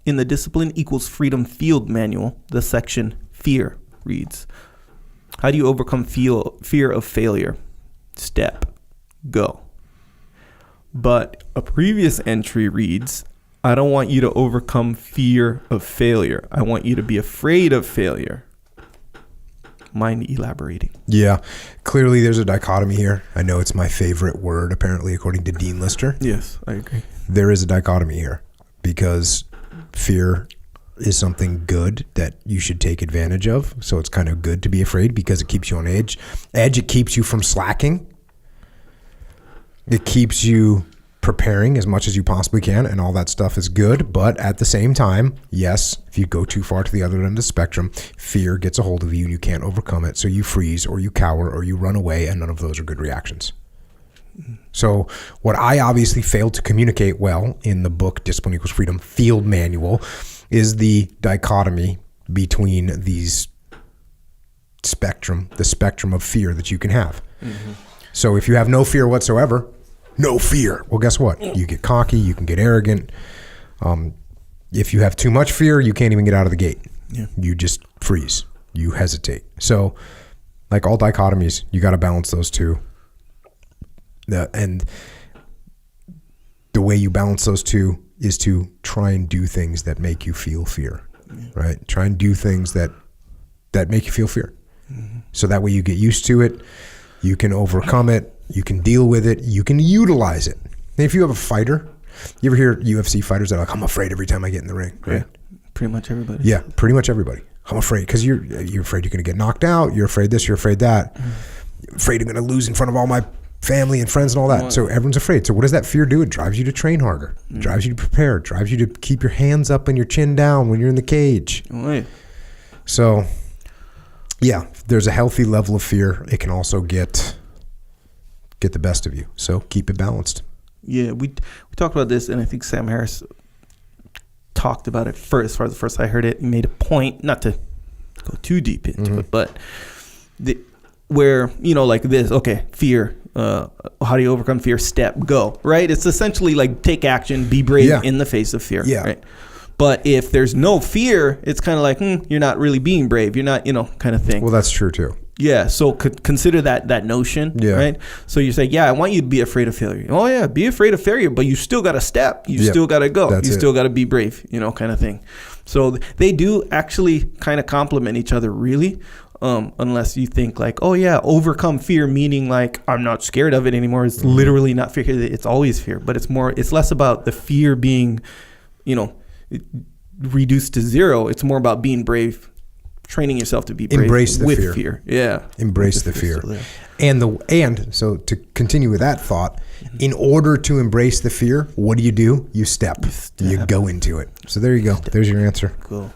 In the Discipline Equals Freedom Field Manual, the section Fear reads, how do you overcome fear of failure? Step, go. But a previous entry reads, I don't want you to overcome fear of failure. I want you to be afraid of failure. Mind elaborating? Yeah, clearly there's a dichotomy here. I know it's my favorite word, apparently, according to Dean Lister. Yes, I agree. There is a dichotomy here because fear is something good that you should take advantage of. So it's kind of good to be afraid because it keeps you on edge. It keeps you from slacking. It keeps you preparing as much as you possibly can, and all that stuff is good. But at the same time, yes, if you go too far to the other end of the spectrum, fear gets a hold of you and you can't overcome it. So you freeze or you cower or you run away, and none of those are good reactions. So what I obviously failed to communicate well in the book Discipline Equals Freedom Field Manual is the dichotomy between these the spectrum of fear that you can have. Mm-hmm. So if you have no fear whatsoever, no fear. Well, guess what? You get cocky, you can get arrogant. If you have too much fear, you can't even get out of the gate. Yeah. You just freeze. You hesitate. So like all dichotomies, you got to balance those two. And the way you balance those two is to try and do things that make you feel fear, right? Try and do things that make you feel fear. Mm-hmm. So that way you get used to it. You can overcome it. You can deal with it. You can utilize it. And if you have a fighter, you ever hear UFC fighters that are like, I'm afraid every time I get in the ring, right? Yeah, pretty much everybody. Yeah, pretty much everybody. I'm afraid because you're afraid you're going to get knocked out. You're afraid this, you're afraid that. You're afraid you're going to lose in front of all my family and friends and all that. So everyone's afraid. So what does that fear do? It drives you to train harder. It drives you to prepare. It drives you to keep your hands up and your chin down when you're in the cage. Oh, yeah. So yeah, there's a healthy level of fear. It can also get the best of you. So keep it balanced. Yeah, we talked about this, and I think Sam Harris talked about it first. As far as the first I heard it, he made a point, not to go too deep into it, but where, like this, okay, fear, how do you overcome fear? Step, go, right? It's essentially like take action, be brave in the face of fear, right? But if there's no fear, it's kind of like, you're not really being brave. You're not, kind of thing. Well, that's true too. Yeah, so consider that notion, right? So you say, I want you to be afraid of failure. Oh yeah, be afraid of failure, but you still got to step. You still got to go. You still got to be brave, kind of thing. So they do actually kind of complement each other, really, unless you think like, oh yeah, overcome fear, meaning like I'm not scared of it anymore. It's literally not fear. It's always fear, but it's less about the fear being, reduced to zero. It's more about being brave. Training yourself to be brave. Embrace the with fear. Yeah. Embrace the fear. And so to continue with that thought, in order to embrace the fear, what do? You step. You go into it. So there you go. There's your answer. Cool.